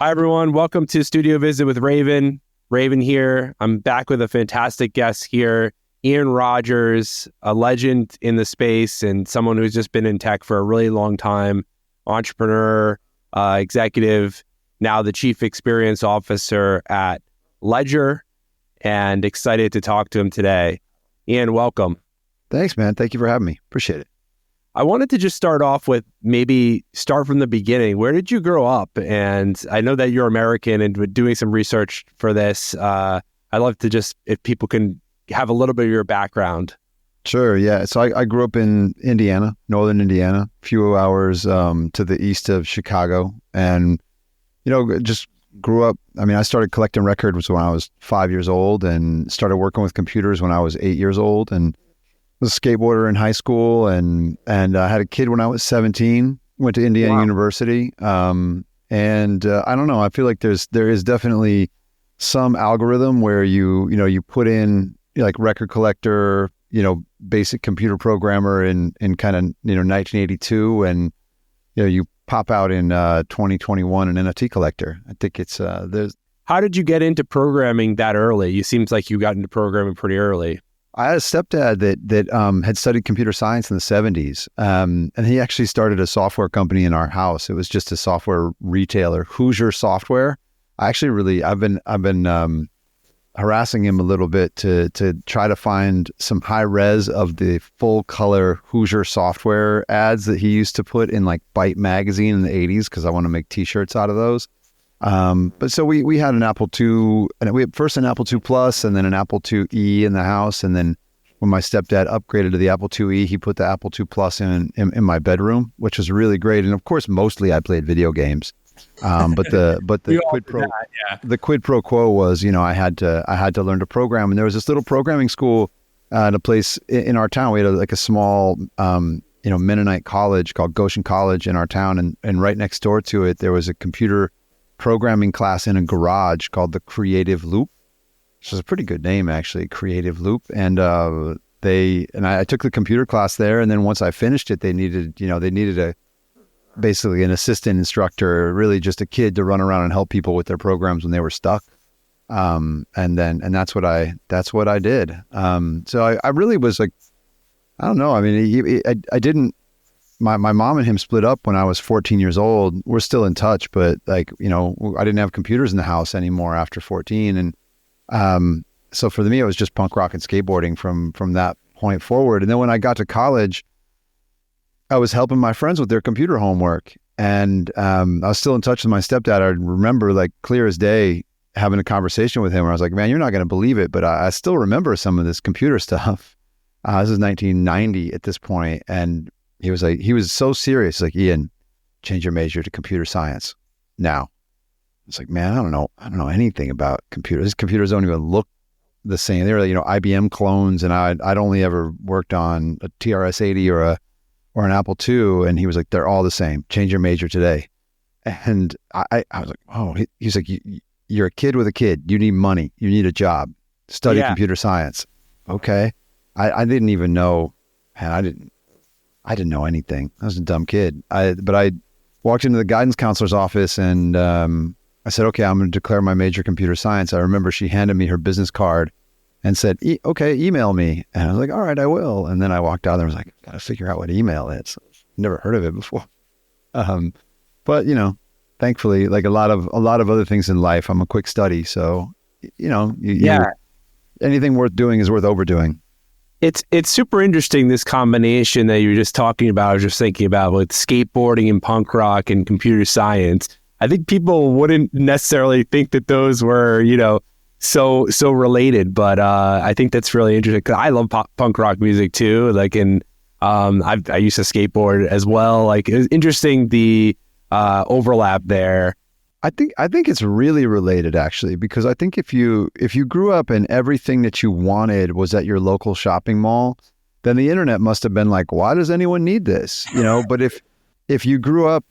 Hi, everyone. Welcome to Studio Visit with Raven. Raven here. I'm back with a fantastic guest here, Ian Rogers, a legend in the space and someone who's just been in tech for a really long time, entrepreneur, executive, now the chief experience officer at Ledger, and excited to talk to him today. Ian, welcome. Thanks, man. Thank you for having me. Appreciate it. I wanted to just start off with maybe start from the beginning. Where did you grow up? And I know that you're American and doing some research for this. I'd love to just, if people can have a little bit of your background. Sure. Yeah. So I grew up in Indiana, northern Indiana, a few hours to the east of Chicago. And, just grew up. I mean, I started collecting records when I was 5 years old and started working with computers when I was 8 years old. And was a skateboarder in high school and I had a kid when I was 17, went to Indiana University. And I don't know, I feel like there is definitely some algorithm where you put in like record collector, basic computer programmer in kind of, 1982 and, you pop out in 2021 an NFT collector. I think it's, there's. How did you get into programming that early? It seems like you got into programming pretty early. I had a stepdad that had studied computer science in the 70s, and he actually started a software company in our house. It was just a software retailer, Hoosier Software. I've been harassing him a little bit to try to find some high res of the full color Hoosier Software ads that he used to put in like Byte magazine in the 80s because I want to make T-shirts out of those. But so we had an Apple II, and we had first an Apple II Plus and then an Apple IIe in the house. And then when my stepdad upgraded to the Apple IIe, he put the Apple II Plus in my bedroom, which was really great. And of course, mostly I played video games. But the quid pro quo was, I had to learn to program. And there was this little programming school at a place in our town. We had a small, Mennonite college called Goshen College in our town. And right next door to it, there was a computer programming class in a garage called the Creative Loop, which is a pretty good name actually, Creative Loop. And I took the computer class there, and then once I finished it, they needed basically an assistant instructor, really just a kid to run around and help people with their programs when they were stuck. And that's what I did. So I really was like, I don't know. I mean, I didn't. My mom and him split up when I was 14 years old. We're still in touch, but I didn't have computers in the house anymore after 14. And so for me, it was just punk rock and skateboarding from that point forward. And then when I got to college, I was helping my friends with their computer homework. And I was still in touch with my stepdad. I remember like clear as day having a conversation with him where I was like, man, you're not going to believe it, but I still remember some of this computer stuff. This is 1990 at this point. And he was so serious, like, Ian, change your major to computer science now. It's like, man, I don't know anything about computers. Computers don't even look the same. They were, IBM clones, and I'd only ever worked on a TRS-80 or an Apple II, and he was like, they're all the same. Change your major today. And I was like, oh, he's like, you're a kid with a kid. You need money. You need a job. Study computer science. Okay. I didn't even know, man, I didn't know anything. I was a dumb kid. But I walked into the guidance counselor's office and I said, okay, I'm going to declare my major computer science. I remember she handed me her business card and said, okay, email me. And I was like, all right, I will. And then I walked out there and was like, got to figure out what email is. Never heard of it before. But thankfully, like a lot of other things in life, I'm a quick study. So, anything worth doing is worth overdoing. It's super interesting, this combination that you were just talking about. I was just thinking about with skateboarding and punk rock and computer science. I think people wouldn't necessarily think that those were, so related, but I think that's really interesting because I love punk rock music too. Like, I used to skateboard as well. Like, it was interesting the overlap there. I think it's really related actually, because I think if you grew up and everything that you wanted was at your local shopping mall, then the internet must have been like, why does anyone need this? But if you grew up,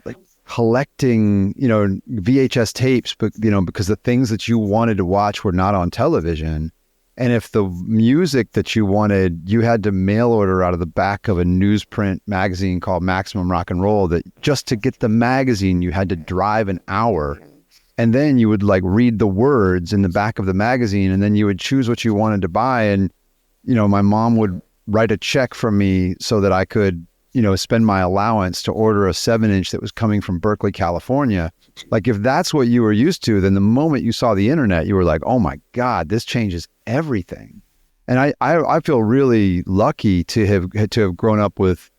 like collecting, VHS tapes, but because the things that you wanted to watch were not on television, And if the music that you wanted, you had to mail order out of the back of a newsprint magazine called Maximum Rock and Roll, that just to get the magazine, you had to drive an hour. And then you would like read the words in the back of the magazine, and then you would choose what you wanted to buy. And, you know, my mom would write a check from me so that I could, you know, spend my allowance to order a 7-inch that was coming from Berkeley, California. Like, if that's what you were used to, then the moment you saw the internet, you were like, oh my God, this changes everything. And I feel really lucky to have grown up with,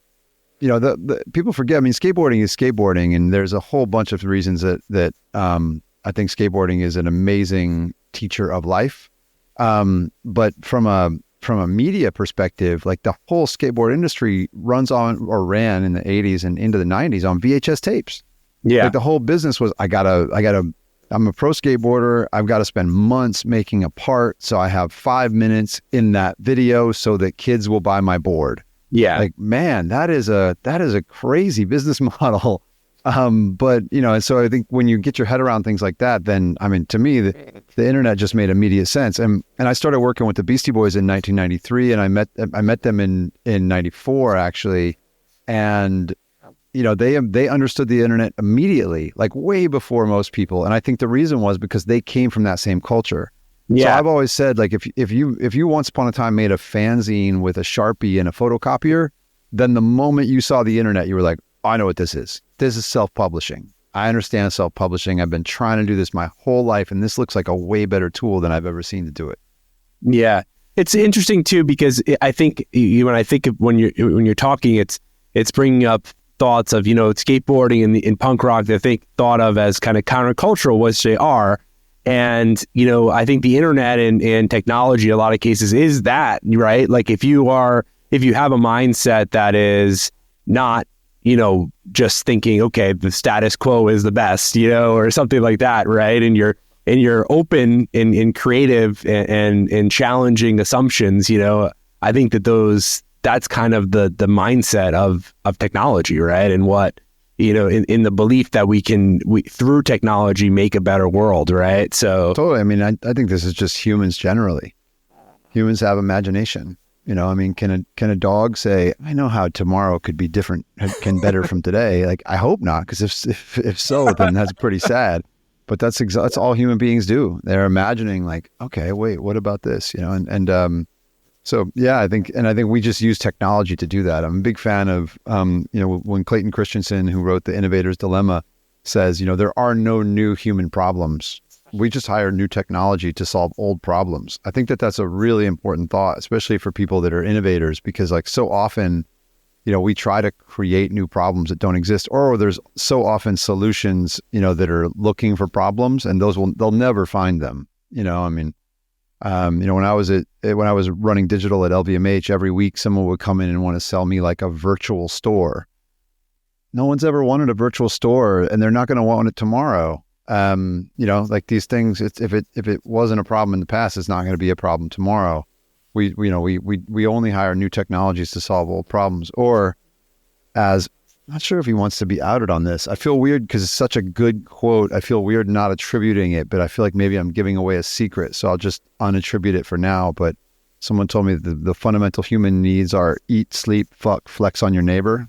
you know, the people forget, I mean, skateboarding is skateboarding, and there's a whole bunch of reasons that I think skateboarding is an amazing teacher of life. But from a media perspective, like the whole skateboard industry runs on, or ran in the 80s and into the 90s on VHS tapes. Yeah. Like the whole business was, I'm a pro skateboarder. I've got to spend months making a part, so I have 5 minutes in that video so that kids will buy my board. Yeah. Like, man, that is a crazy business model. But, you know, and so I think when you get your head around things like that, then, I mean, to me, the internet just made immediate sense. And I started working with the Beastie Boys in 1993, and I met them in 94, actually. And, you know, they understood the internet immediately, like way before most people. And I think the reason was because they came from that same culture. Yeah. So I've always said, like, if you once upon a time made a fanzine with a Sharpie and a photocopier, then the moment you saw the internet, you were like, oh, I know what this is. This is self-publishing. I understand self-publishing. I've been trying to do this my whole life, and this looks like a way better tool than I've ever seen to do it. Yeah. It's interesting too, because I think when you're talking, it's bringing up thoughts of, you know, skateboarding and in punk rock, they think thought of as kind of countercultural, which they are. And, you know, I think the internet and technology, in a lot of cases, is that, right? Like if you have a mindset that is not, you know, just thinking, okay, the status quo is the best, you know, or something like that, right? And you're open and creative and challenging assumptions, you know, I think that's kind of the mindset of technology, right? And what, you know, in the belief that we through technology make a better world, right? So totally. I mean, I think this is just humans generally. Humans have imagination. You know, I mean, can a dog say, I know how tomorrow could be different, can better from today? Like, I hope not, because if so, then that's pretty sad. But that's all human beings do. They're imagining, like, okay, wait, what about this? You know, and so yeah, I think we just use technology to do that. I'm a big fan of, you know, when Clayton Christensen, who wrote The Innovator's Dilemma, says, you know, there are no new human problems. We just hire new technology to solve old problems. I think that's a really important thought, especially for people that are innovators, because like so often, you know, we try to create new problems that don't exist, or there's so often solutions, you know, that are looking for problems, and they'll never find them. You know, I mean, you know, when I was running digital at LVMH, every week someone would come in and want to sell me like a virtual store. No one's ever wanted a virtual store, and they're not going to want it tomorrow. You know, like these things, if it wasn't a problem in the past, it's not going to be a problem tomorrow. We only hire new technologies to solve old problems. Or, as I'm not sure if he wants to be outed on this. I feel weird because it's such a good quote. I feel weird not attributing it, but I feel like maybe I'm giving away a secret, so I'll just unattribute it for now. But someone told me the fundamental human needs are eat, sleep, fuck, flex on your neighbor.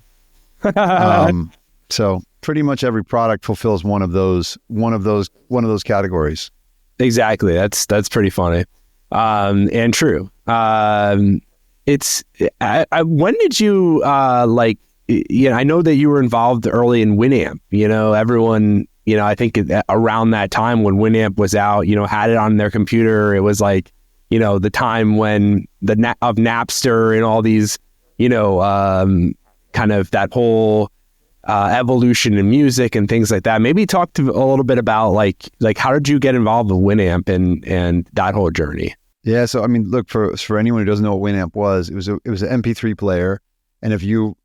So pretty much every product fulfills one of those categories. Exactly. That's pretty funny, and true. When did you like? You know, I know that you were involved early in WinAmp. You know, everyone. You know, I think around that time when WinAmp was out, you know, had it on their computer. It was like, you know, the time when of Napster and all these, you know, kind of that whole evolution in music and things like that. Maybe talk a little bit about like how did you get involved with WinAmp and that whole journey? Yeah, so I mean, look, for anyone who doesn't know what WinAmp was, it was an MP3 player, and if you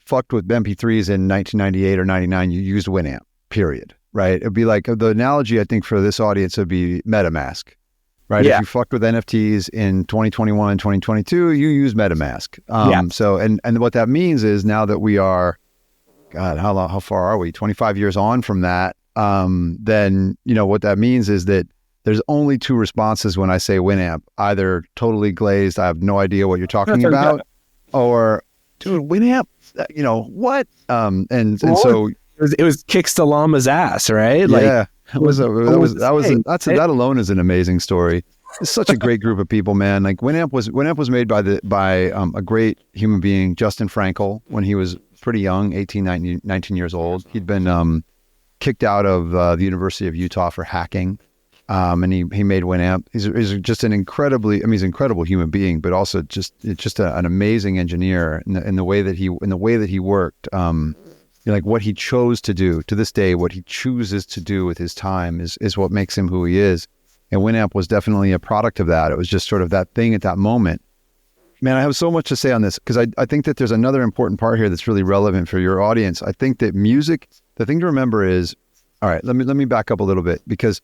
fucked with MP3s in 1998 or 99, you used WinAmp. Period. Right? It'd be like the analogy I think for this audience would be MetaMask. Right? Yeah. If you fucked with NFTs in 2021, 2022, you use MetaMask. Yeah. So and what that means is now that we are, God, how far are we? 25 years on from that. Then, you know, what that means is that there's only two responses when I say WinAmp, either totally glazed, I have no idea what you're talking about, or dude, WinAmp, what? And so it was kicks the llama's ass, right? Yeah, that alone is an amazing story. It's such a great group of people, man. Like WinAmp was made by a great human being, Justin Frankel, when he was pretty young, 18, 19 years old. He'd been kicked out of the University of Utah for hacking. And he made WinAmp. He's just an he's an incredible human being, but also just an amazing engineer in the way that he worked. Like what he chose to do to this day, what he chooses to do with his time is what makes him who he is. And WinAmp was definitely a product of that. It was just sort of that thing at that moment. Man, I have so much to say on this because I think that there's another important part here that's really relevant for your audience. I think that music, the thing to remember is, all right, let me back up a little bit, because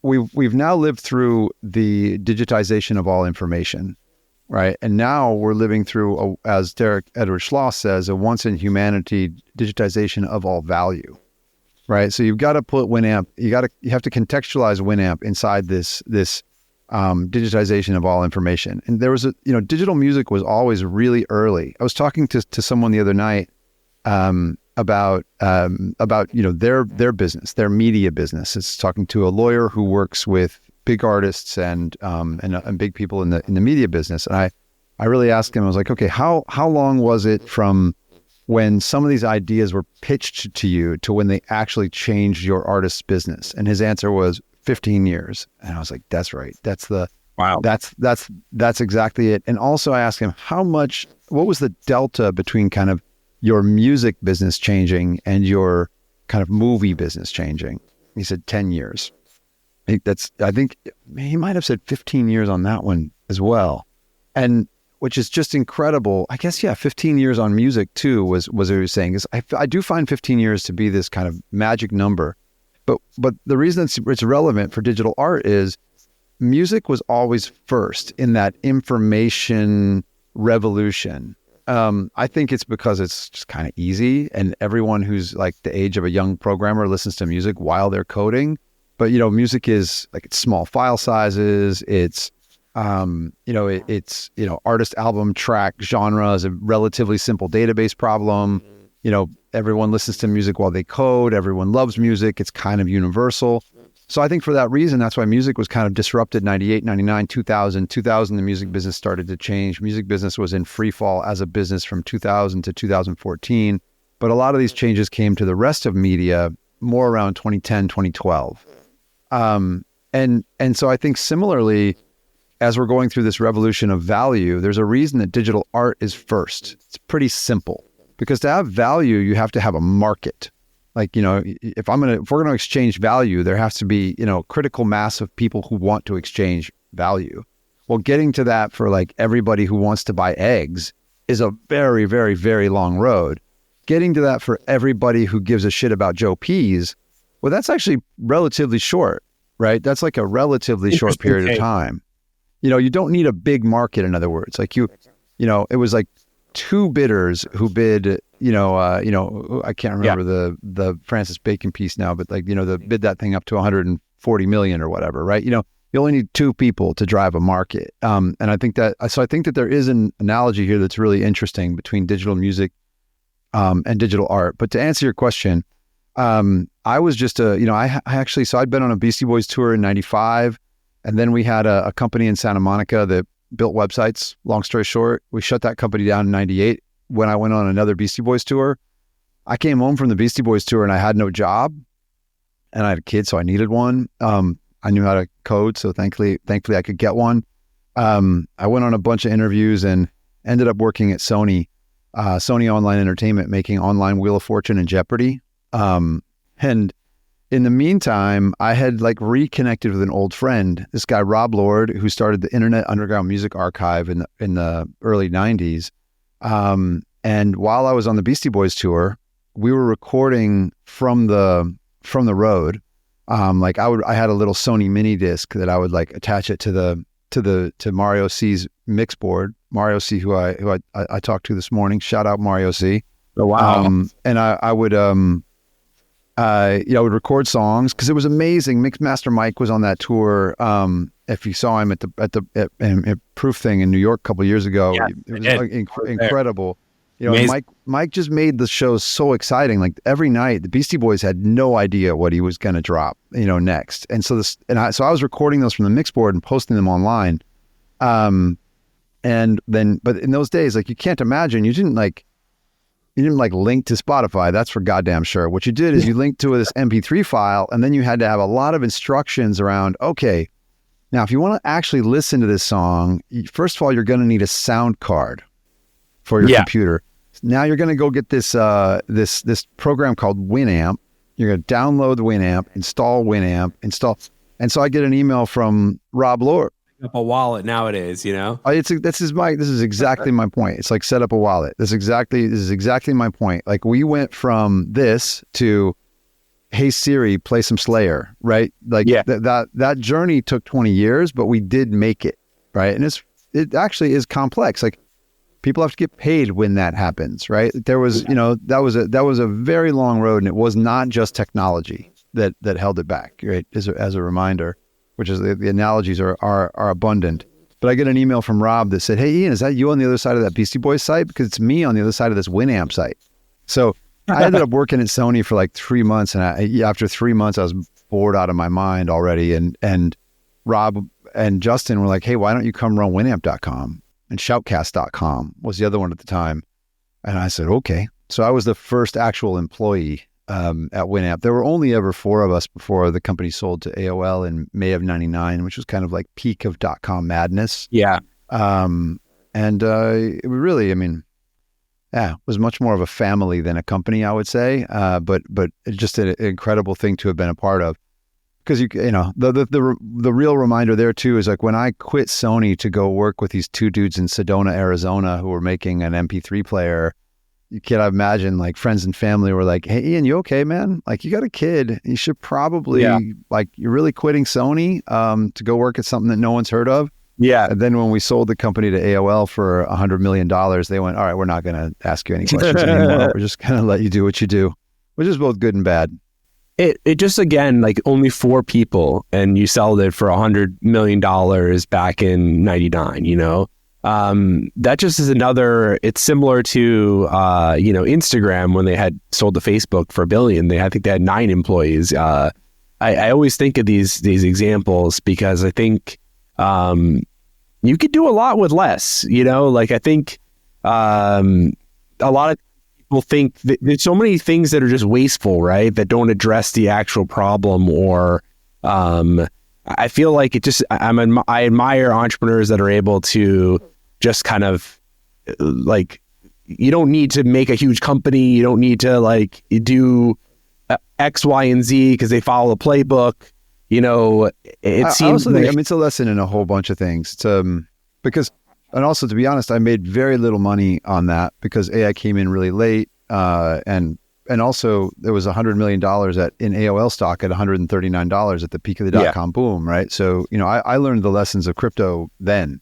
we've now lived through the digitization of all information, right? And now we're living through, as Derek Edward Schloss says, a once in humanity digitization of all value, right? So you've got to put WinAmp, you have to contextualize WinAmp inside this digitization of all information. And there was digital music was always really early. I was talking to someone the other night about their business, their media business. It's talking to a lawyer who works with big artists and big people in the media business. And I really asked him, I was like, okay, how long was it from when some of these ideas were pitched to you to when they actually changed your artist's business? And his answer was 15 years. And I was like, that's right. Wow. That's exactly it. And also I asked him what was the delta between kind of your music business changing and your kind of movie business changing? He said 10 years. I think he might have said 15 years on that one as well. And which is just incredible. I guess, 15 years on music too was what he was saying. Is I do find 15 years to be this kind of magic number. But the reason it's relevant for digital art is music was always first in that information revolution. I think it's because it's just kind of easy, and everyone who's like the age of a young programmer listens to music while they're coding. But music is like, it's small file sizes. It's artist, album, track, genre is a relatively simple database problem. Everyone listens to music while they code. Everyone loves music. It's kind of universal. So I think for that reason, that's why music was kind of disrupted 98, 99, 2000. 2000, the music business started to change. Music business was in free fall as a business from 2000 to 2014. But a lot of these changes came to the rest of media more around 2010, 2012. And so I think similarly, as we're going through this revolution of value, there's a reason that digital art is first. It's pretty simple, because to have value, you have to have a market. Like, if we're going to exchange value, there has to be, critical mass of people who want to exchange value. Well, getting to that for like everybody who wants to buy eggs is a very, very, very long road. Getting to that for everybody who gives a shit about Joe Peas, well, that's actually relatively short, right? That's like a relatively short period of time. You don't need a big market, in other words. Like it was like two bidders who bid, I can't remember the Francis Bacon piece now, but the bid that thing up to 140 million or whatever, right? You only need two people to drive a market. And I think that there is an analogy here that's really interesting between digital music and digital art. But to answer your question, I was just I'd been on a Beastie Boys tour in 95. And then we had a company in Santa Monica that built websites. Long story short, we shut that company down in 98 when I went on another Beastie Boys tour. I came home from the Beastie Boys tour and I had no job, and I had a kid, so I needed one. I knew how to code, so thankfully I could get one. I went on a bunch of interviews and ended up working at Sony Online Entertainment, making online Wheel of Fortune and Jeopardy. And in the meantime, I had reconnected with an old friend, this guy, Rob Lord, who started the Internet Underground Music Archive in the early 90s. And while I was on the Beastie Boys tour, we were recording from the road. I had a little Sony mini disc that I would attach it to Mario C's mix board. Mario C, who I talked to this morning. Shout out Mario C. Oh, wow. And I would I would record songs because it was amazing. Mixmaster Mike was on that tour. If you saw him at Proof thing in New York a couple of years ago, it was incredible. And Mike just made the shows so exciting. Like every night, the Beastie Boys had no idea what he was going to drop, next. And so I was recording those from the mix board and posting them online. But in those days, like you can't imagine, you didn't link to Spotify. That's for goddamn sure. What you did is you linked to this MP3 file, and then you had to have a lot of instructions around, okay, now if you want to actually listen to this song, first of all, you're going to need a sound card for your computer. Now you're going to go get this program called WinAmp. You're going to download WinAmp, install WinAmp, and so I get an email from Rob Lord. Up a wallet nowadays, This is exactly my point. It's like set up a wallet. This is exactly my point. Like we went from this to, hey Siri, play some Slayer, right? Like that journey took 20 years, but we did make it, right? And it actually is complex. Like people have to get paid when that happens, right? There was, that was a very long road, and it was not just technology that held it back, right? As a reminder. Which is the analogies are abundant. But I get an email from Rob that said, hey, Ian, is that you on the other side of that Beastie Boys site? Because it's me on the other side of this WinAmp site. So I ended up working at Sony for like 3 months. And after 3 months, I was bored out of my mind already. And Rob and Justin were like, hey, why don't you come run winamp.com? And shoutcast.com was the other one at the time. And I said, okay. So I was the first actual employee at WinAmp. There were only ever 4 of us before the company sold to AOL in May of 99, which was kind of like peak of .com madness. Yeah. It really, it was much more of a family than a company, I would say. But it's just an incredible thing to have been a part of. Because the real reminder there too is like when I quit Sony to go work with these 2 dudes in Sedona, Arizona, who were making an MP3 player. You can't imagine, like friends and family were like, hey, Ian, you okay, man? Like you got a kid. You should probably you're really quitting Sony to go work at something that no one's heard of. Yeah. And then when we sold the company to AOL for $100 million, they went, all right, we're not going to ask you any questions anymore. We're just going to let you do what you do, which is both good and bad. It just, again, like only 4 people and you sold it for $100 million back in 99, that just is it's similar to, Instagram when they had sold to Facebook for $1 billion. I think they had 9 employees. I always think of these examples because I think you could do a lot with less, like I think a lot of people think that there's so many things that are just wasteful, right? That don't address the actual problem or, I feel like I admire entrepreneurs that are able to just kind of like, you don't need to make a huge company. You don't need to like do X, Y, and Z because they follow the playbook. It seems. I also think, it's a lesson in a whole bunch of things. It's because, and also to be honest, I made very little money on that because I came in really late, and also there was $100 million in AOL stock at $139 at the peak of the .com boom, right? So I learned the lessons of crypto then.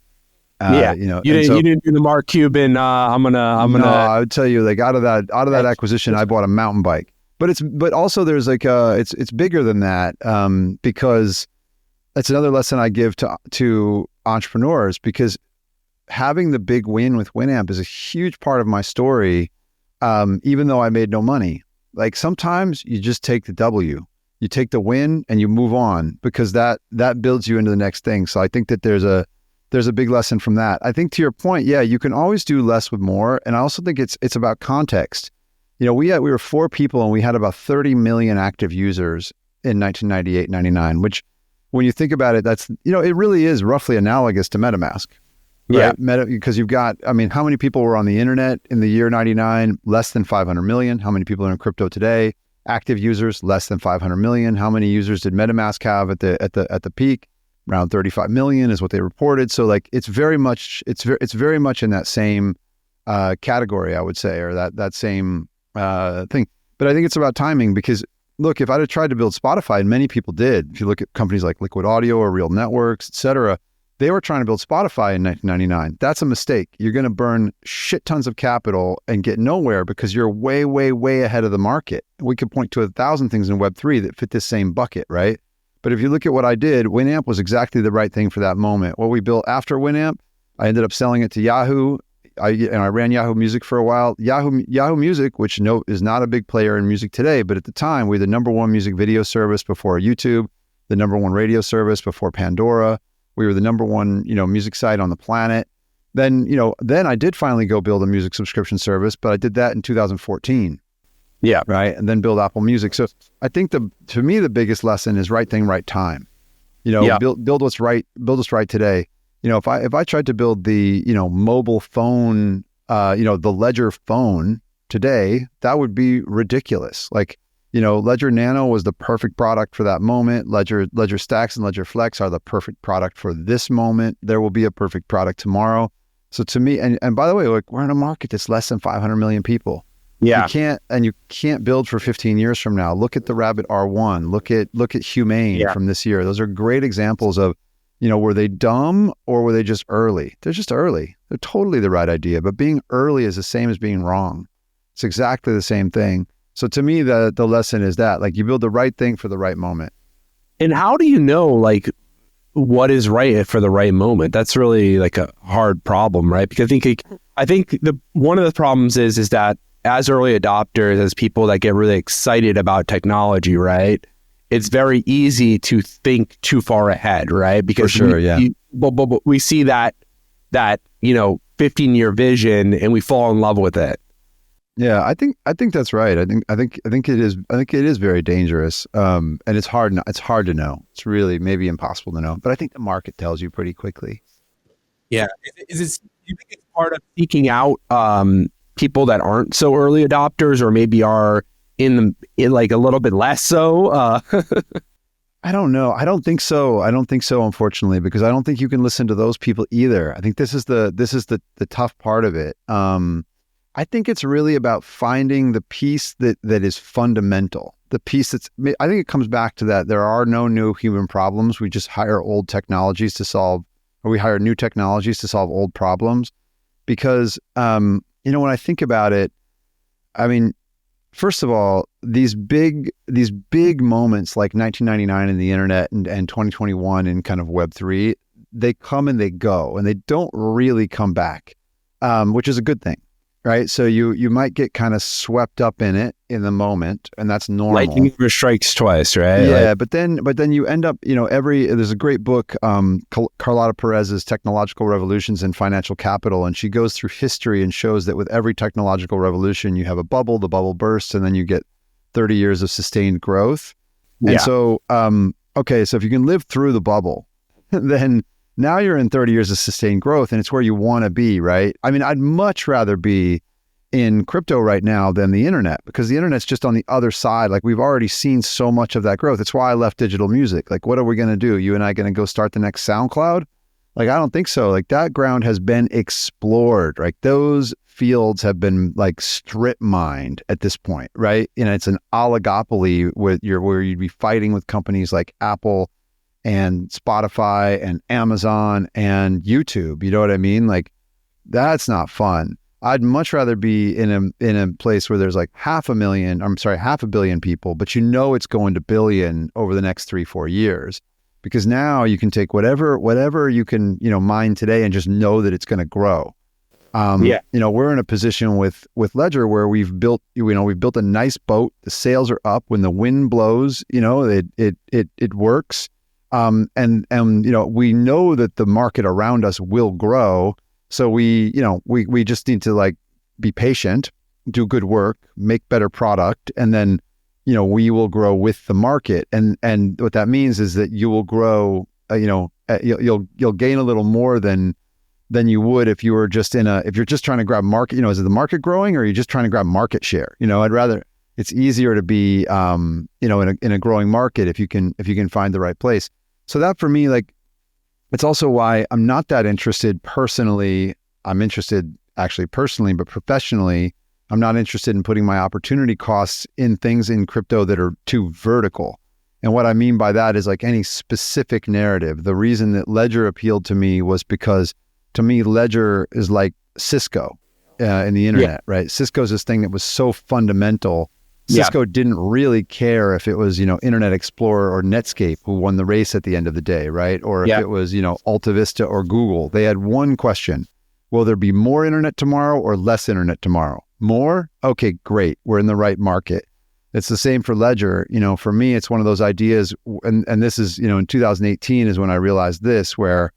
You didn't do the Mark Cuban. No, I would tell you, like out of that acquisition, I bought a mountain bike. But also there's like it's bigger than that because that's another lesson I give to entrepreneurs, because having the big win with WinAmp is a huge part of my story. Even though I made no money, like sometimes you just take the W, you take the win and you move on because that builds you into the next thing. So I think that there's a big lesson from that. I think to your point, you can always do less with more. And I also think it's about context. We were 4 people and we had about 30 million active users in 1998, 99, which when you think about it, that's, it really is roughly analogous to MetaMask. Right? Yeah. Because you've got, how many people were on the internet in the year 99? Less than 500 million. How many people are in crypto today? Active users, less than 500 million. How many users did MetaMask have at the peak? Around 35 million is what they reported. So like, it's very much in that same category, I would say, or that same thing. But I think it's about timing because look, if I'd have tried to build Spotify, and many people did, if you look at companies like Liquid Audio or Real Networks, et cetera, They were trying to build Spotify in 1999. That's a mistake. You're going to burn shit tons of capital and get nowhere because you're way, way, way ahead of the market. We could point to 1,000 things in Web3 that fit this same bucket, right? But if you look at what I did, WinAmp was exactly the right thing for that moment. What we built after WinAmp, I ended up selling it to Yahoo. I ran Yahoo Music for a while. Yahoo Music, which is not a big player in music today, but at the time, we were the #1 music video service before YouTube, the #1 radio service before Pandora. We were the #1, music site on the planet. Then I did finally go build a music subscription service, but I did that in 2014. Yeah. Right. And then build Apple Music. So I think to me, the biggest lesson is right thing, right time. Build what's right, build what's right today. If I tried to build the, mobile phone, the Ledger phone today, that would be ridiculous. Like, Ledger Nano was the perfect product for that moment. Ledger Stacks and Ledger Flex are the perfect product for this moment. There will be a perfect product tomorrow. So to me, and by the way, like, we're in a market that's less than 500 million people. Yeah. You can't build for 15 years from now. Look at the Rabbit R1. Look at Humane from this year. Those are great examples of, were they dumb or were they just early? They're just early. They're totally the right idea, but being early is the same as being wrong. It's exactly the same thing. So to me, the lesson is that, like, you build the right thing for the right moment. And how do you know, like, what is right for the right moment? That's really like a hard problem, right? Because I think one of the problems is that as early adopters, as people that get really excited about technology, right, it's very easy to think too far ahead, right? Because for sure, but we see that 15-year vision and we fall in love with it. Yeah, I think that's right. I think it is. I think it is very dangerous. And it's hard to know. It's really maybe impossible to know. But I think the market tells you pretty quickly. Yeah. Do you think it's part of seeking out people that aren't so early adopters, or maybe are in like a little bit less so? I don't know. I don't think so. Unfortunately, because I don't think you can listen to those people either. I think this is the tough part of it. I think it's really about finding the piece that is fundamental. The piece I think it comes back to that there are no new human problems. We just hire old technologies to solve, or we hire new technologies to solve old problems. Because, when I think about it, I mean, first of all, these big moments like 1999 in the internet and 2021 in kind of Web3, they come and they go, and they don't really come back, which is a good thing. Right. So you might get kind of swept up in it in the moment, and that's normal. Lightning never strikes twice, right? Yeah. But then you end up, there's a great book, Carlotta Perez's Technological Revolutions in Financial Capital. And she goes through history and shows that with every technological revolution, you have a bubble, the bubble bursts, and then you get 30 years of sustained growth. And so, so if you can live through the bubble, then now you're in 30 years of sustained growth, and it's where you want to be, right? I mean, I'd much rather be in crypto right now than the internet, because the internet's just on the other side. Like, we've already seen so much of that growth. It's why I left digital music. Like, what are we going to do? You and I going to go start the next SoundCloud? Like, I don't think so. Like, that ground has been explored, right? Those fields have been like strip mined at this point, right? It's an oligopoly where you'd be fighting with companies like Apple and Spotify and Amazon and YouTube. You know what I mean? Like, that's not fun. I'd much rather be in a place where there's like 500 million people, but it's going to billion over the next 3-4 years, because now you can take whatever you can, mine today and just know that it's going to grow. We're in a position with Ledger where we've built a nice boat. The sails are up. When the wind blows, it works. And we know that the market around us will grow. So we just need to, like, be patient, do good work, make better product, and then, we will grow with the market. And what that means is that you will grow, you'll gain a little more than you would if you were just if you're just trying to grab market. Is it the market growing, or are you just trying to grab market share? It's easier to be, in a growing market if you can find the right place. So that, for me, like, it's also why I'm not that interested personally. I'm interested actually personally, but professionally, I'm not interested in putting my opportunity costs in things in crypto that are too vertical. And what I mean by that is like any specific narrative. The reason that ledger appealed to me was because to me, ledger is like Cisco in the internet, right? Cisco's this thing that was so fundamental. Cisco didn't really care if it was, Internet Explorer or Netscape who won the race at the end of the day, right? Or if it was, Alta Vista or Google. They had one question. Will there be more internet tomorrow or less internet tomorrow? More? Okay, great. We're in the right market. It's the same for ledger. For me, it's one of those ideas, and this is, in 2018 is when I realized this, where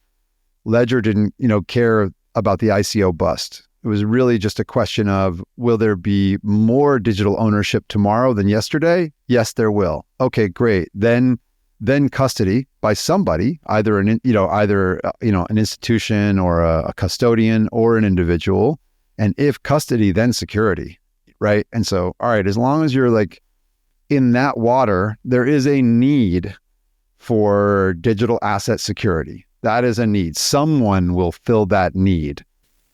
ledger didn't, care about the ICO bust. It was really just a question of, will there be more digital ownership tomorrow than yesterday? Yes, there will. Okay, great. Then custody by somebody, either an institution or a custodian or an individual. And if custody, then security, right? And so, all right, as long as you're like in that water, there is a need for digital asset security. That is a need. Someone will fill that need.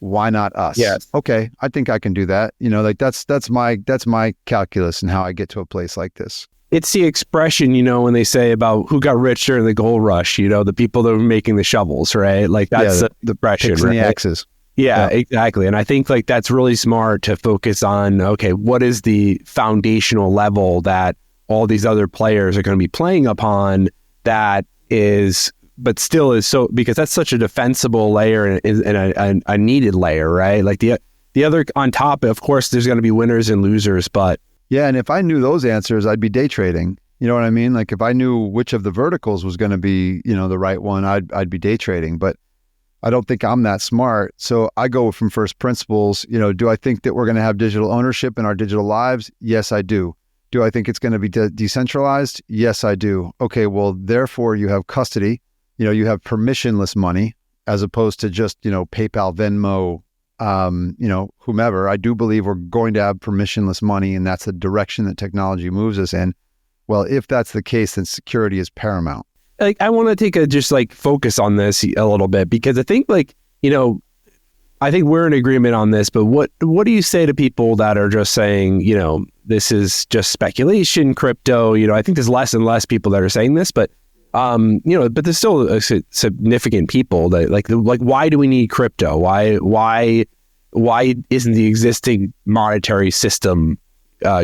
Why not us? Yes. Okay, I think I can do that. That's my calculus and how I get to a place like this. It's the expression, when they say about who got rich during the gold rush, the people that were making the shovels, right? Like that's the expression, picks and the axes. Yeah, exactly. And I think like that's really smart to focus on, okay, what is the foundational level that all these other players are going to be playing upon that is, but still is so, because that's such a defensible layer and a needed layer, right? Like the other on top, of course, there's going to be winners and losers, but. Yeah. And if I knew those answers, I'd be day trading. You know what I mean? Like if I knew which of the verticals was going to be, the right one, I'd be day trading, but I don't think I'm that smart. So I go from first principles. Do I think that we're going to have digital ownership in our digital lives? Yes, I do. Do I think it's going to be decentralized? Yes, I do. Okay, well, therefore you have custody. You have permissionless money as opposed to just, PayPal, Venmo, whomever. I do believe we're going to have permissionless money, and that's the direction that technology moves us in. Well, if that's the case, then security is paramount. Like, I want to take focus on this a little bit, because I think I think we're in agreement on this, but what do you say to people that are just saying, this is just speculation, crypto, I think there's less and less people that are saying this, but but there's still a significant people that like, why do we need crypto? Why isn't the existing monetary system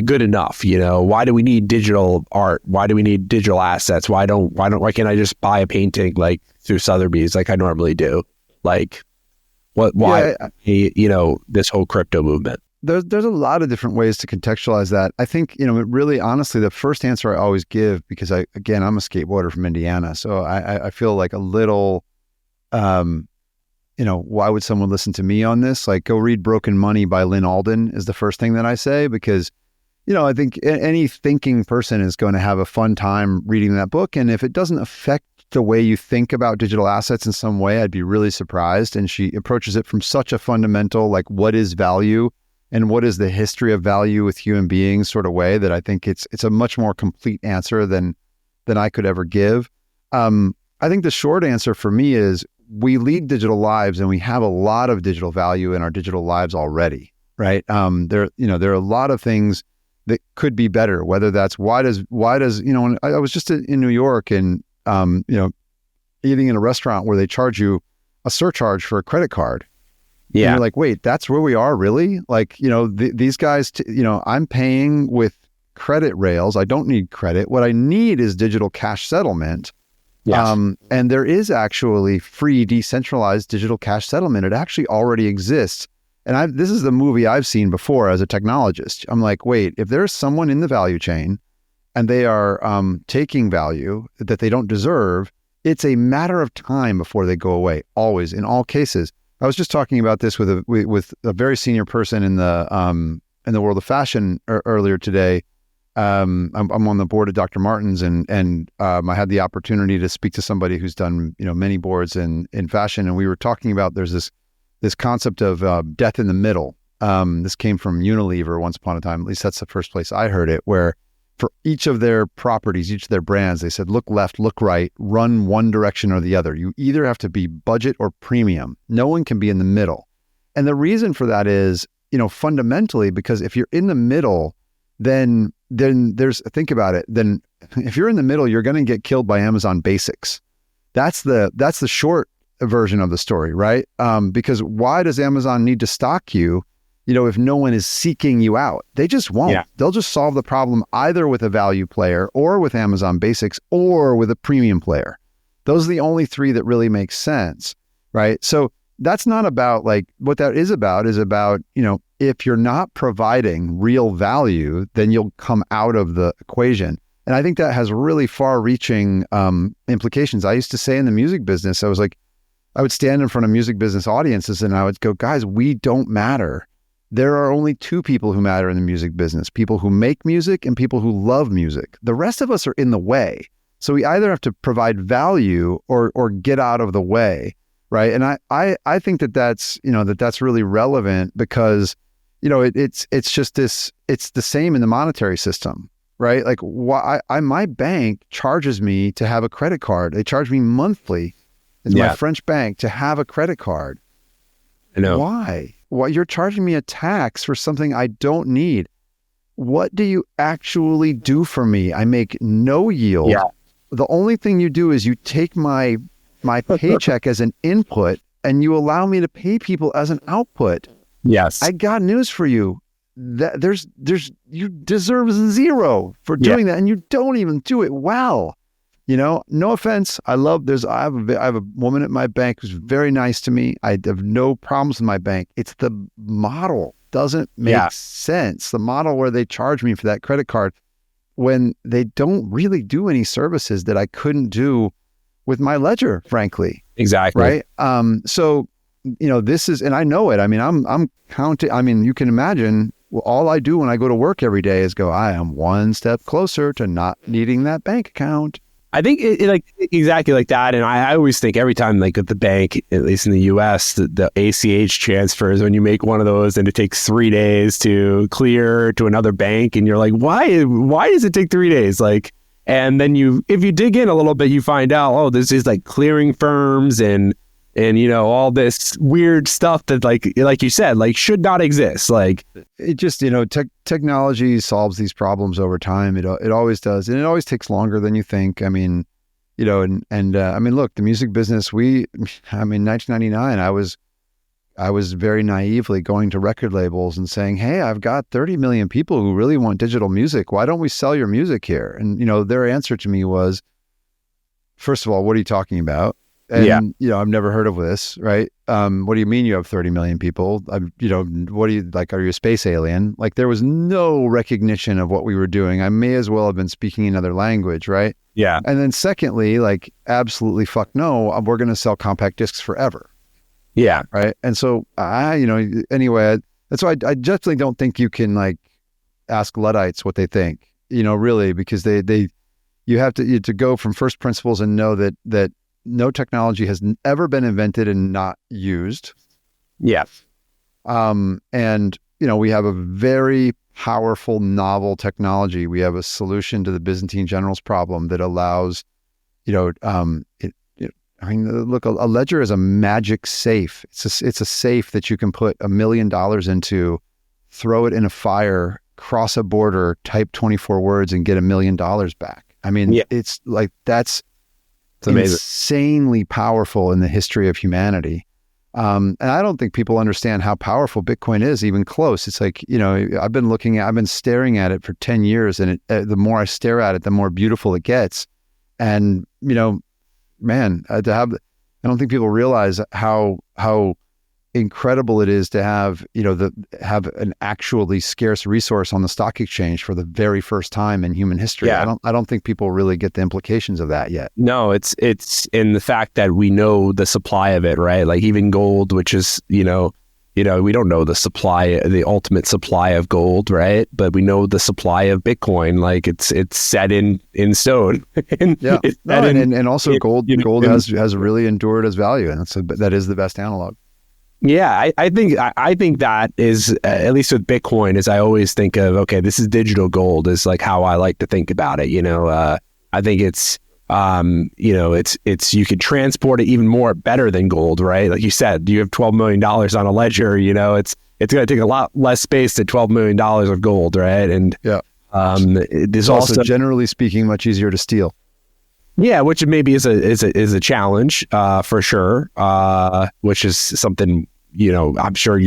good enough? Why do we need digital art? Why do we need digital assets? Why can't I just buy a painting like through Sotheby's like I normally do? Like why this whole crypto movement? There's a lot of different ways to contextualize that. I think, really honestly, the first answer I always give, because I'm a skateboarder from Indiana. So I feel like a little, why would someone listen to me on this? Like, go read Broken Money by Lynn Alden is the first thing that I say, because, I think any thinking person is going to have a fun time reading that book. And if it doesn't affect the way you think about digital assets in some way, I'd be really surprised. And she approaches it from such a fundamental, like, what is value? And what is the history of value with human beings sort of way, that I think it's a much more complete answer than I could ever give. I think the short answer for me is we lead digital lives, and we have a lot of digital value in our digital lives already, right? There are a lot of things that could be better, whether that's why does and I was just in New York and eating in a restaurant where they charge you a surcharge for a credit card. Yeah. And you're like, wait, that's where we are, really? Like, these guys, I'm paying with credit rails. I don't need credit. What I need is digital cash settlement. Yes. And there is actually free decentralized digital cash settlement. It actually already exists. And this is the movie I've seen before as a technologist. I'm like, wait, if there's someone in the value chain and they are taking value that they don't deserve, it's a matter of time before they go away, always, in all cases. I was just talking about this with a very senior person in the world of fashion earlier today. I'm on the board of Dr. Martens, and I had the opportunity to speak to somebody who's done many boards in fashion, and we were talking about there's this concept of death in the middle. This came from Unilever once upon a time. At least that's the first place I heard it, where for each of their properties, each of their brands, they said, look left, look right, run one direction or the other. You either have to be budget or premium. No one can be in the middle. And the reason for that is, fundamentally, because if you're in the middle, then then think about it. Then if you're in the middle, you're going to get killed by Amazon Basics. That's the short version of the story, right? Because why does Amazon need to stock you, if no one is seeking you out? They just won't. Yeah. They'll just solve the problem either with a value player or with Amazon Basics or with a premium player. Those are the only three that really make sense, right? So that's not about what that is about, if you're not providing real value, then you'll come out of the equation. And I think that has really far-reaching implications. I used to say in the music business, I would stand in front of music business audiences and I would go, guys, we don't matter. There are only two people who matter in the music business, people who make music and people who love music. The rest of us are in the way. So we either have to provide value or get out of the way, right? And I think that's really relevant because, it's just this, it's the same in the monetary system, right? Like my bank charges me to have a credit card. They charge me monthly in my French bank to have a credit card. I know. Why? You're charging me a tax for something I don't need. What do you actually do for me? I make no yield. Yeah. The only thing you do is you take my paycheck as an input and you allow me to pay people as an output. Yes. I got news for you. You deserve zero for doing that, and you don't even do it well. No offense. I have a woman at my bank who's very nice to me. I have no problems with my bank. It's the model doesn't make sense. The model where they charge me for that credit card when they don't really do any services that I couldn't do with my ledger, frankly. Exactly. Right. So, this is, and I know it. I mean, I'm counting. I mean, you can imagine all I do when I go to work every day is go, I am one step closer to not needing that bank account. I think exactly like that. And I always think every time at the bank, at least in the US, the ACH transfers, when you make one of those and it takes 3 days to clear to another bank and you're like, why does it take 3 days? And then if you dig in a little bit, you find out, this is clearing firms and all this weird stuff that like you said, should not exist. It just, technology solves these problems over time. It always does. And it always takes longer than you think. I mean, look, the music business, 1999, I was very naively going to record labels and saying, hey, I've got 30 million people who really want digital music. Why don't we sell your music here? And, their answer to me was, first of all, what are you talking about? And, I've never heard of this, right? What do you mean you have 30 million people? What do you, are you a space alien? There was no recognition of what we were doing. I may as well have been speaking another language, right? Yeah. And then secondly, absolutely fuck no, we're going to sell compact discs forever. Yeah. Right. And so, anyway, that's why I definitely don't think you can ask Luddites what they think, really, because you have to go from first principles and know that no technology has ever been invented and not used. Yeah. And, we have a very powerful, novel technology. We have a solution to the Byzantine generals problem that allows, look, a ledger is a magic safe. It's a safe that you can put $1 million into, throw it in a fire, cross a border, type 24 words and get $1 million back. I mean, it's that's insanely powerful in the history of humanity. And I don't think people understand how powerful Bitcoin is even close. It's I've been staring at it for 10 years and the more I stare at it, the more beautiful it gets. And, man, I don't think people realize how incredible it is to have, have an actually scarce resource on the stock exchange for the very first time in human history. Yeah. I don't think people really get the implications of that yet. No, it's in the fact that we know the supply of it, right? Even gold, which is, we don't know the ultimate supply of gold, right? But we know the supply of Bitcoin, it's set in stone. And also gold has really endured as value, and that is the best analog. Yeah, I think that is, at least with Bitcoin, is I always think of, okay, this is digital gold is how I like to think about it. I think it's, it's you could transport it even better than gold, right? Like you said, you have $12 million on a ledger, it's going to take a lot less space than $12 million of gold, right? And It's also, generally speaking, much easier to steal. Yeah, which maybe is a challenge for sure. Which is something, I'm sure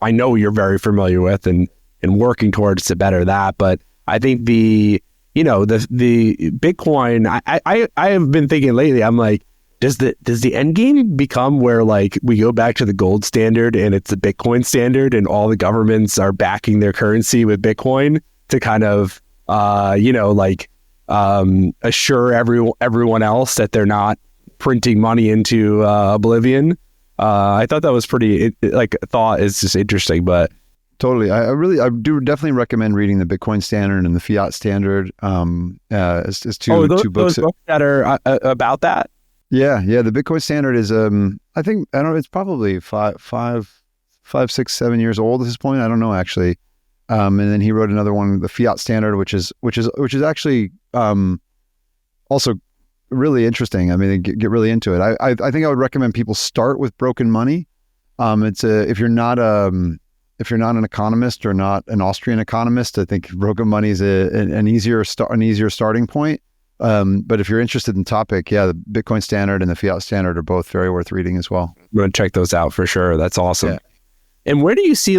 I know you're very familiar with and working towards to better that. But I think the Bitcoin, I have been thinking lately, I'm like, does the end game become where like we go back to the gold standard and it's the Bitcoin standard and all the governments are backing their currency with Bitcoin to kind of assure everyone else that they're not printing money into oblivion. I thought that was pretty thought is just interesting, but totally. I do definitely recommend reading the Bitcoin standard and the fiat standard. As two books that are about that. Yeah. The Bitcoin standard is I think, I don't know, it's probably 5, 6, 7 years old at this point. I don't know actually. And then he wrote another one, the fiat standard, which is actually also really interesting. I mean, get really into it. I think I would recommend people start with Broken Money. If you're not an economist or not an Austrian economist, I think Broken Money is an easier starting point. But if you're interested in the topic, the Bitcoin standard and the fiat standard are both very worth reading as well. I'm going to check those out for sure. That's awesome. Yeah. And where do you see,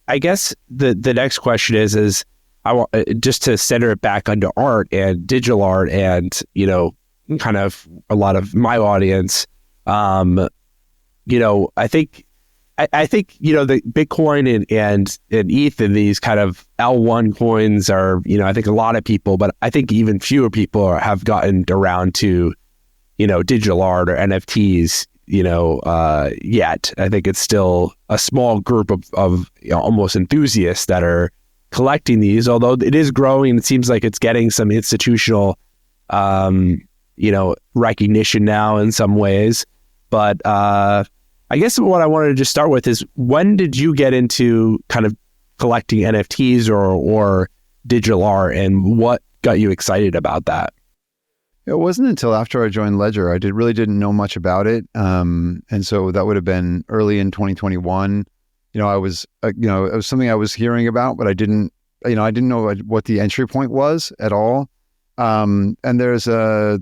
I guess the next question is I want just to center it back onto art and digital art and, kind of a lot of my audience, I think, the Bitcoin and ETH and these kind of L1 coins are, I think a lot of people, but I think even fewer people have gotten around to, digital art or NFTs, yet. I think it's still a small group of almost enthusiasts that are collecting these, although it is growing. It seems like it's getting some institutional, recognition now in some ways. But I guess what I wanted to just start with is, when did you get into kind of collecting NFTs or digital art, and what got you excited about that? It wasn't until after I joined Ledger. I really didn't know much about it. And so that would have been early in 2021. It was something I was hearing about, but I didn't know what the entry point was at all. And there's a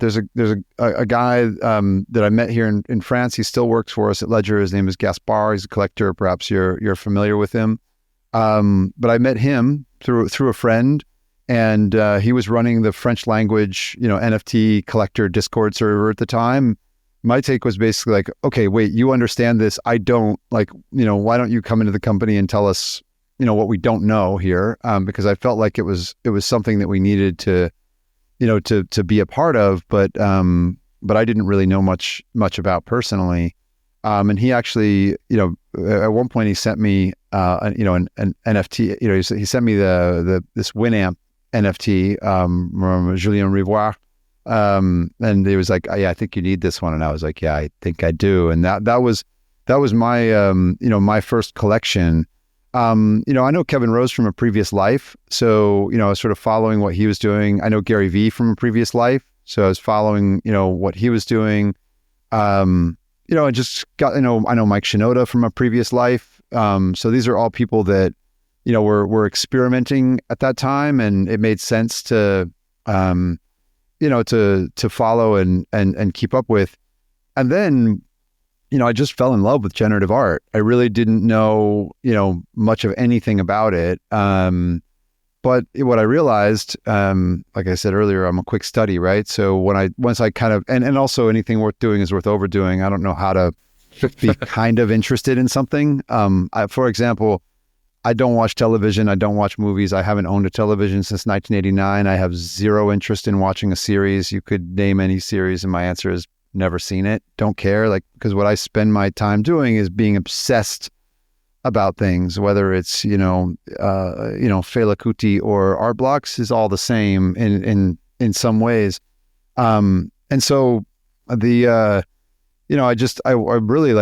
guy that I met here in France. He still works for us at Ledger. His name is Gaspard. He's a collector. Perhaps you're familiar with him. But I met him through a friend. And he was running the French language, NFT collector Discord server at the time. My take was basically like, okay, wait, you understand this? I don't. Why don't you come into the company and tell us, what we don't know here? Because I felt like it was something that we needed to be a part of, but I didn't really know much about personally. And he actually, at one point he sent me, an NFT. He sent me this WinAmp NFT from Julien Rivoire, and he was like, I think you need this one, and I was like, yeah, I think I do. And that was my my first collection. I know Kevin Rose from a previous life, so I was sort of following what he was doing. I know Gary Vee from a previous life, so I was following what he was doing. I just got I know Mike Shinoda from a previous life. So these are all people that we're experimenting at that time, and it made sense to follow and keep up with. And then, I just fell in love with generative art. I really didn't know, much of anything about it. But what I realized, like I said earlier, I'm a quick study, right? So once I kind of, and also anything worth doing is worth overdoing. I don't know how to be kind of interested in something. For example, I don't watch television. I don't watch movies. I haven't owned a television since 1989. I have zero interest in watching a series. You could name any series, and my answer is never seen it. Don't care. Because what I spend my time doing is being obsessed about things, whether it's, Fela Kuti or art blocks is all the same in some ways. And so I really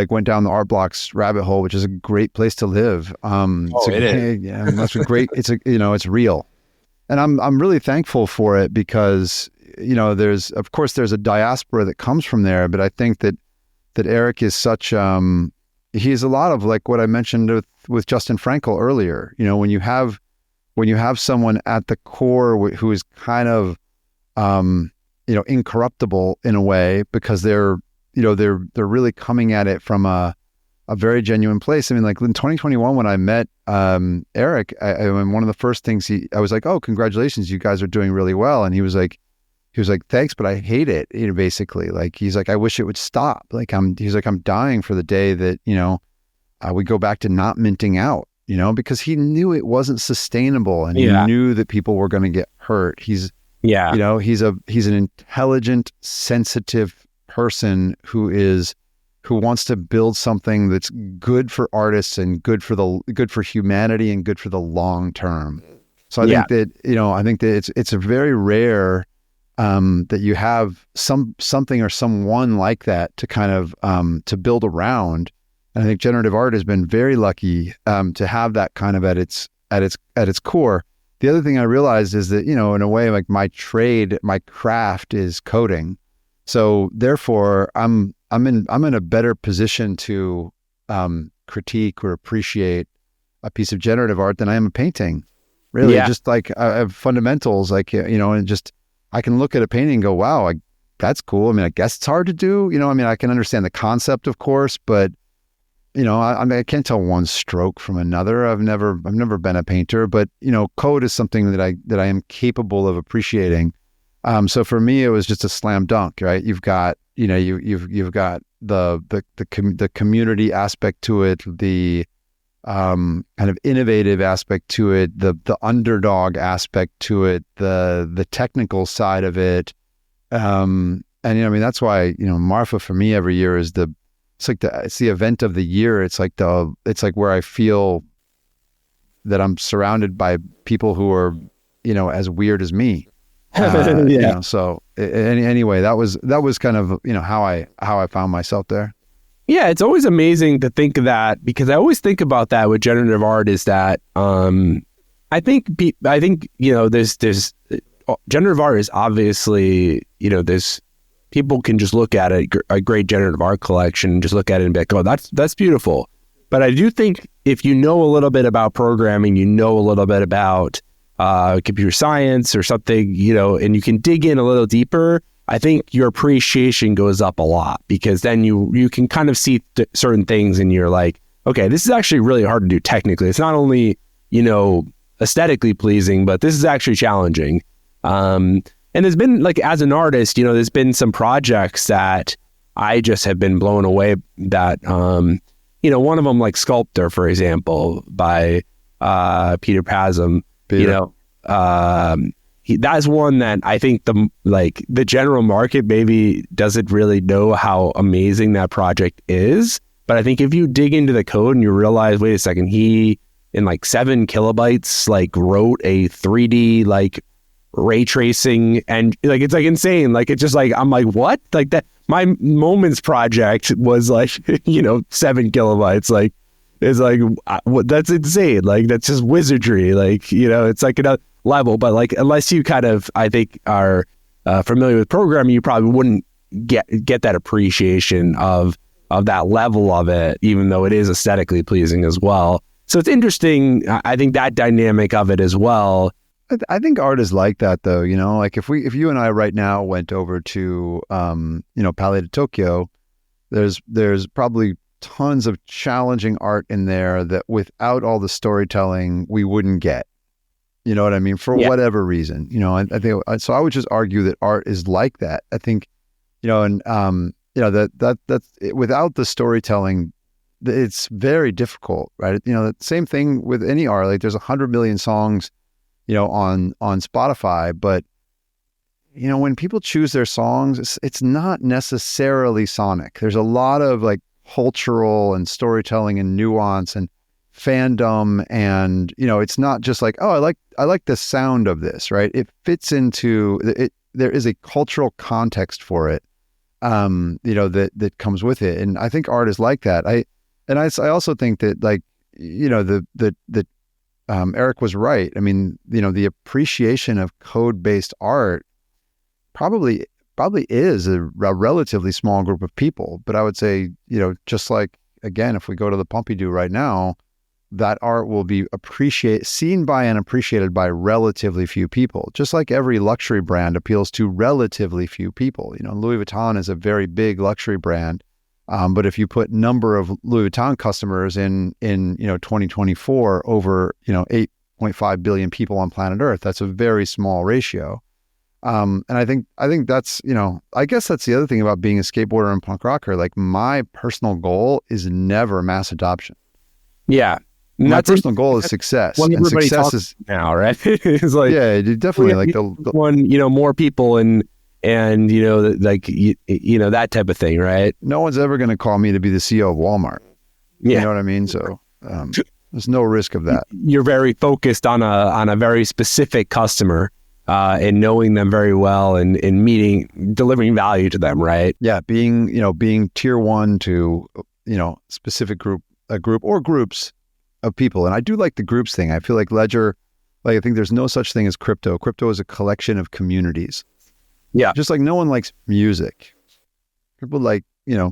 went down the art blocks rabbit hole, which is a great place to live. It is. Yeah, that's a great. It's real, and I'm really thankful for it because there's a diaspora that comes from there, but I think that Eric is such. He's a lot of what I mentioned with Justin Frankel earlier. When when you have someone at the core who is kind of, incorruptible in a way, because they're really coming at it from a very genuine place. I mean, like in 2021, when I met Eric, one of the first things I was like, "Oh, congratulations, you guys are doing really well." And he was like, "Thanks, but I hate it." Basically, like he's like, "I wish it would stop." He's like, "I'm dying for the day that we go back to not minting out." Because he knew it wasn't sustainable, and he knew that people were going to get hurt. He's an intelligent, sensitive person who wants to build something that's good for artists and good for humanity and good for the long term. So I think that it's a very rare that you have something or someone like that to kind of to build around. And I think generative art has been very lucky to have that kind of at its core. The other thing I realized is that, in a way, like my craft is coding. So therefore I'm in a better position to critique or appreciate a piece of generative art than I am a painting. Really, just like I have fundamentals, like, and just I can look at a painting and go, wow, that's cool. I mean, I guess it's hard to do. I can understand the concept, of course, but I can't tell one stroke from another. I've never been a painter, but code is something that I am capable of appreciating. So for me, it was just a slam dunk, right? You've got you've got the community aspect to it, the kind of innovative aspect to it, the underdog aspect to it, the technical side of it, and that's why Marfa for me every year is it's the event of the year. It's like where I feel that I'm surrounded by people who are, as weird as me. So anyway, that was kind of, how I found myself there. Yeah. It's always amazing to think of that, because I always think about that with generative art is that, I think, there's generative art is obviously, there's, people can just look at a great generative art collection and just look at it and be like, oh, that's beautiful. But I do think if you know a little bit about programming, a little bit about computer science or something, and you can dig in a little deeper, I think your appreciation goes up a lot, because then you can kind of see certain things and you're like, okay, this is actually really hard to do technically. It's not only, aesthetically pleasing, but this is actually challenging. And there's been, like, as an artist, there's been some projects that I just have been blown away that, one of them, like Sculptor, for example, by Peter Pasm, that's one that I think the general market maybe doesn't really know how amazing that project is. But I think if you dig into the code and you realize, wait a second, he, in like 7 kilobytes, like wrote a 3D, like, ray tracing, and like it's like insane. Like it's just like I'm like, what? Like that my Moments project was like 7 kilobytes. Like it's like that's insane. Like that's just wizardry. Like it's like another level. But like unless you kind of, I think, are familiar with programming, you probably wouldn't get that appreciation of that level of it, even though it is aesthetically pleasing as well. So it's interesting. I think that dynamic of it as well. I think art is like that, though. Like if you and I right now went over to, Palais de Tokyo, there's probably tons of challenging art in there that without all the storytelling we wouldn't get. You know what I mean? For whatever reason, I think so. I would just argue that art is like that. I think, that's without the storytelling, it's very difficult, right? The same thing with any art. Like there's 100 million songs on Spotify, but when people choose their songs, it's not necessarily sonic. There's a lot of like cultural and storytelling and nuance and fandom, and it's not just like, oh, I like the sound of this, right? It fits into it. There is a cultural context for it, that comes with it, and I think art is like that. I also think that, like, Eric was right. I mean, the appreciation of code-based art probably is a relatively small group of people. But I would say, just like, again, if we go to the Pompidou right now, that art will be seen by and appreciated by relatively few people. Just like every luxury brand appeals to relatively few people. Louis Vuitton is a very big luxury brand. But if you put number of Louis Vuitton customers in 2024 over 8.5 billion people on planet Earth, that's a very small ratio. And I think that's I guess that's the other thing about being a skateboarder and punk rocker. Like, my personal goal is never mass adoption. Yeah, my personal goal is success. What and everybody success talks is now, right? It's like, yeah, definitely like more people and that type of thing, right? No one's ever going to call me to be the CEO of Walmart. Yeah. You know what I mean? So there's no risk of that. You're very focused on a very specific customer and knowing them very well and delivering value to them, right? Yeah, being tier one to specific group or groups of people. And I do like the groups thing. I feel like Ledger, I think there's no such thing as crypto. Crypto is a collection of communities. Yeah. Just like no one likes music. People like,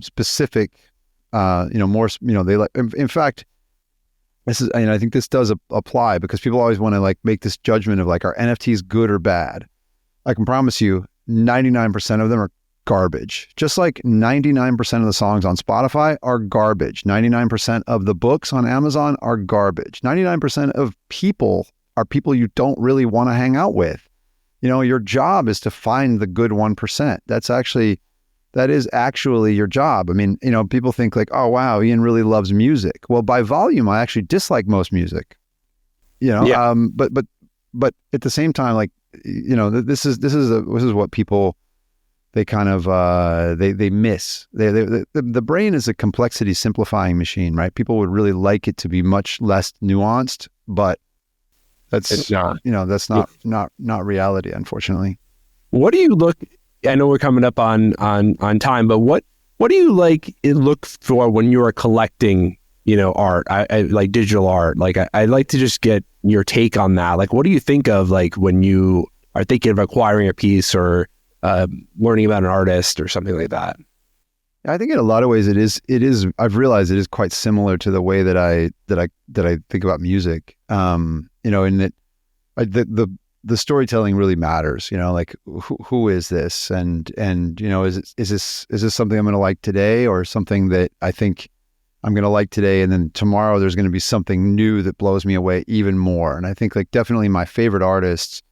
specific, more, they like, in fact, this is, I think this does apply because people always want to make this judgment of are NFTs good or bad? I can promise you 99% of them are garbage. Just like 99% of the songs on Spotify are garbage. 99% of the books on Amazon are garbage. 99% of people are people you don't really want to hang out with. Your job is to find the good 1%. That is actually your job. I mean, people think oh, wow, Ian really loves music. Well, by volume, I actually dislike most music, Yeah. But at the same time, this is what people, they kind of, they miss. The brain is a complexity simplifying machine, right? People would really like it to be much less nuanced, but that's not, that's not reality, unfortunately. What do you look? I know we're coming up on time, but what do you look for when you are collecting, art? I like digital art. I'd like to just get your take on that. What do you think of when you are thinking of acquiring a piece or learning about an artist or something like that? I think in a lot of ways it is. I've realized it is quite similar to the way that I think about music. In that the storytelling really matters. Who is this, and is this something I'm going to like today, or something that I think I'm going to like today, and then tomorrow there's going to be something new that blows me away even more. And I think definitely my favorite artists,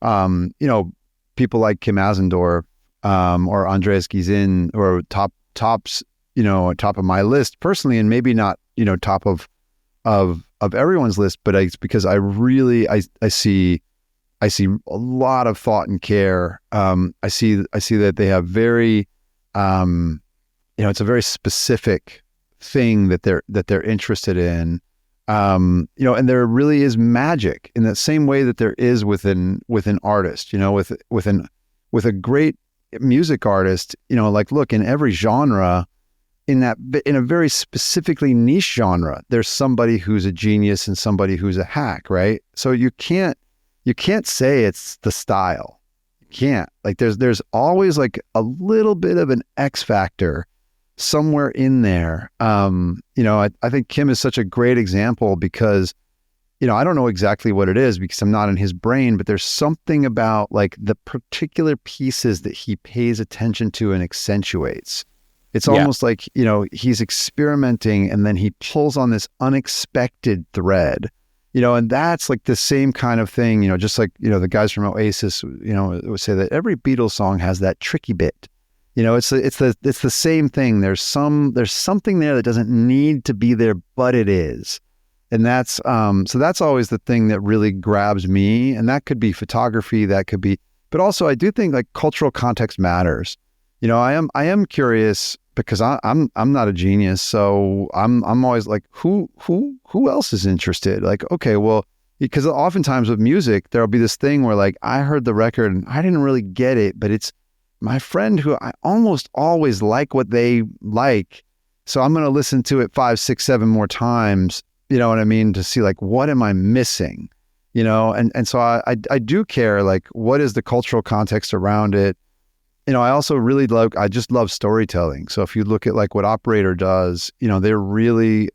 people like Kim Asendorf or Andreas Gizin, or tops top of my list personally, and maybe not top of everyone's list, but it's because I see a lot of thought and care. I see that they have very it's a very specific thing that they're interested in. And there really is magic in the same way that there is with an artist, with a great music artist, look, in every genre, in a very specifically niche genre, there's somebody who's a genius and somebody who's a hack, right? So you can't say it's the style. You can't. There's always a little bit of an X factor somewhere in there. I think Kim is such a great example because, I don't know exactly what it is because I'm not in his brain, but there's something about the particular pieces that he pays attention to and accentuates. It's almost like, he's experimenting and then he pulls on this unexpected thread, and that's the same kind of thing, just the guys from Oasis, would say that every Beatles song has that tricky bit. It's the same thing. There's something there that doesn't need to be there, but it is. And that's, so that's always the thing that really grabs me. And that could be photography, but also I do think cultural context matters. I am curious because I'm not a genius. So I'm always who else is interested? Okay, well, because oftentimes with music, there'll be this thing where I heard the record and I didn't really get it, but it's my friend who I almost always like what they like. So I'm going to listen to it 5, 6, 7 more times. You know what I mean? To see what am I missing? And so I do care, what is the cultural context around it? I also I just love storytelling. So if you look at like what Operator does, they're really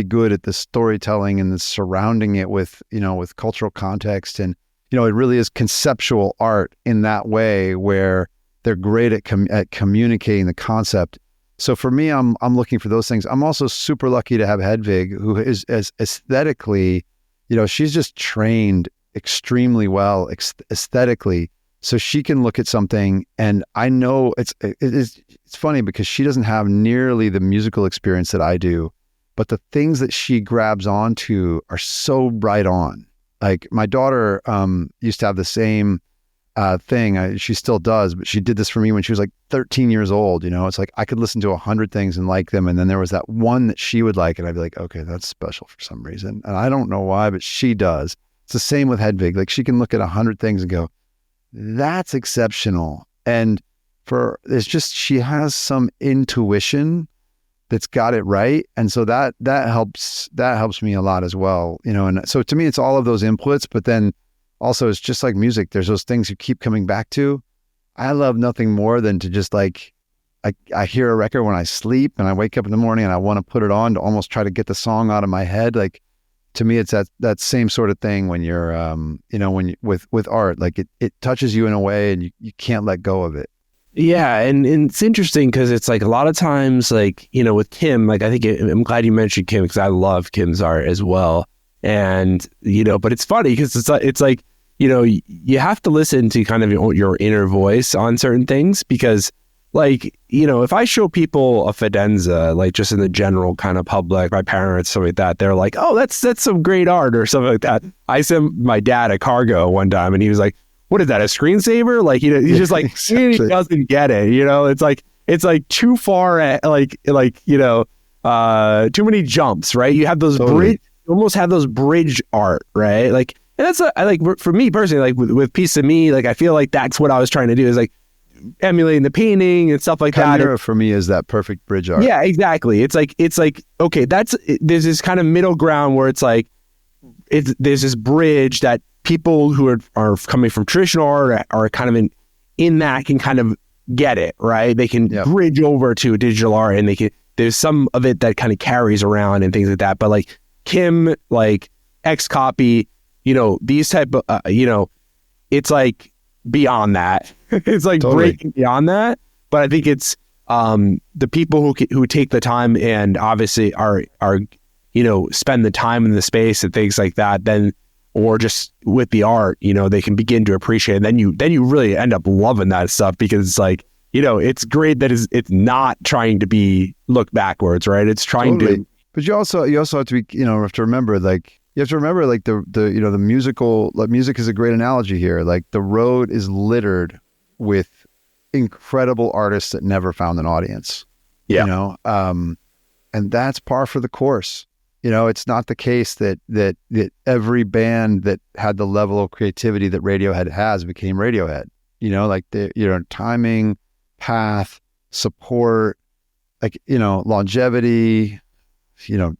good at the storytelling and the surrounding it with, with cultural context. And, it really is conceptual art in that way where they're great at communicating the concept. So for me, I'm looking for those things. I'm also super lucky to have Hedvig, who is as aesthetically, she's just trained extremely well aesthetically. So she can look at something, and I know it's funny because she doesn't have nearly the musical experience that I do, but the things that she grabs onto are so right on. Like my daughter used to have the same thing. She still does, but she did this for me when she was like 13 years old. It's like I could listen to 100 things and like them, and then there was that one that she would like, and I'd be like, okay, that's special for some reason, and I don't know why, but she does. It's the same with Hedvig. Like she can look at 100 things and go, that's exceptional. And she has some intuition that's got it right. And so that helps me a lot as well, and so to me, it's all of those inputs, but then also it's just like music. There's those things you keep coming back to. I love nothing more than to just like, I hear a record when I sleep and I wake up in the morning and I want to put it on to almost try to get the song out of my head. Like, to me, it's that same sort of thing when you're, with art, like it touches you in a way and you can't let go of it. Yeah. And it's interesting because it's like a lot of times, like, with Kim, like, I think I'm glad you mentioned Kim because I love Kim's art as well. And, but it's funny because it's like, you have to listen to kind of your inner voice on certain things because, like, if I show people a Fidenza, like just in the general kind of public, my parents, something like that, they're like, oh, that's some great art or something like that. I sent my dad a Cargo one time and he was like, what is that, a screensaver? Like, he's just like, exactly. He doesn't get it. It's like too far at too many jumps, right? You have those you almost have those bridge art, right? Like, and that's I like, for me personally, like with Piece of Me, like I feel like that's what I was trying to do is like emulating the painting and stuff like that. Chimera for me is that perfect bridge art. Yeah, exactly. It's like okay, there's this kind of middle ground where it's like there's this bridge that people who are coming from traditional art are kind of in that can kind of get it, right? They can bridge over to digital art, and there's some of it that kind of carries around and things like that. But like Kim, like Xcopy, these type of it's like beyond that. It's like breaking beyond that. But I think it's the people who take the time and obviously are spend the time in the space and things like that, then, or just with the art, they can begin to appreciate it. And then you really end up loving that stuff because it's like, it's great that it's not trying to be look backwards, right? It's trying to. But you also have to be, have to remember, like, the musical, like, music is a great analogy here. Like, the road is littered with incredible artists that never found an audience. Yeah. And that's par for the course. It's not the case that every band that had the level of creativity that Radiohead has became Radiohead. Like the timing, path, support, like, longevity,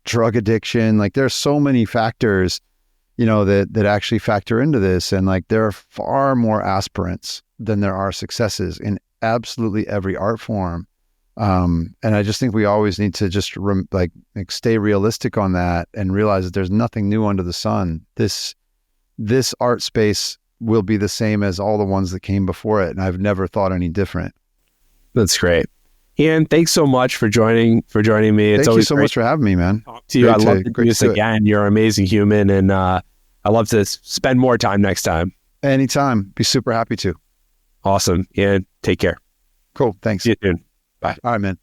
drug addiction. Like, there's so many factors, that actually factor into this. And like, there are far more aspirants than there are successes in absolutely every art form. And I just think we always need to just stay realistic on that and realize that there's nothing new under the sun. This art space will be the same as all the ones that came before it. And I've never thought any different. That's great. Ian, thanks so much for joining me. Thank you so much for having me, man. Talk to you. I'd love to do this again. You're an amazing human, and I'd love to spend more time next time. Anytime. Be super happy to. Awesome. Ian, take care. Cool. Thanks. See you soon. Bye. All right, man.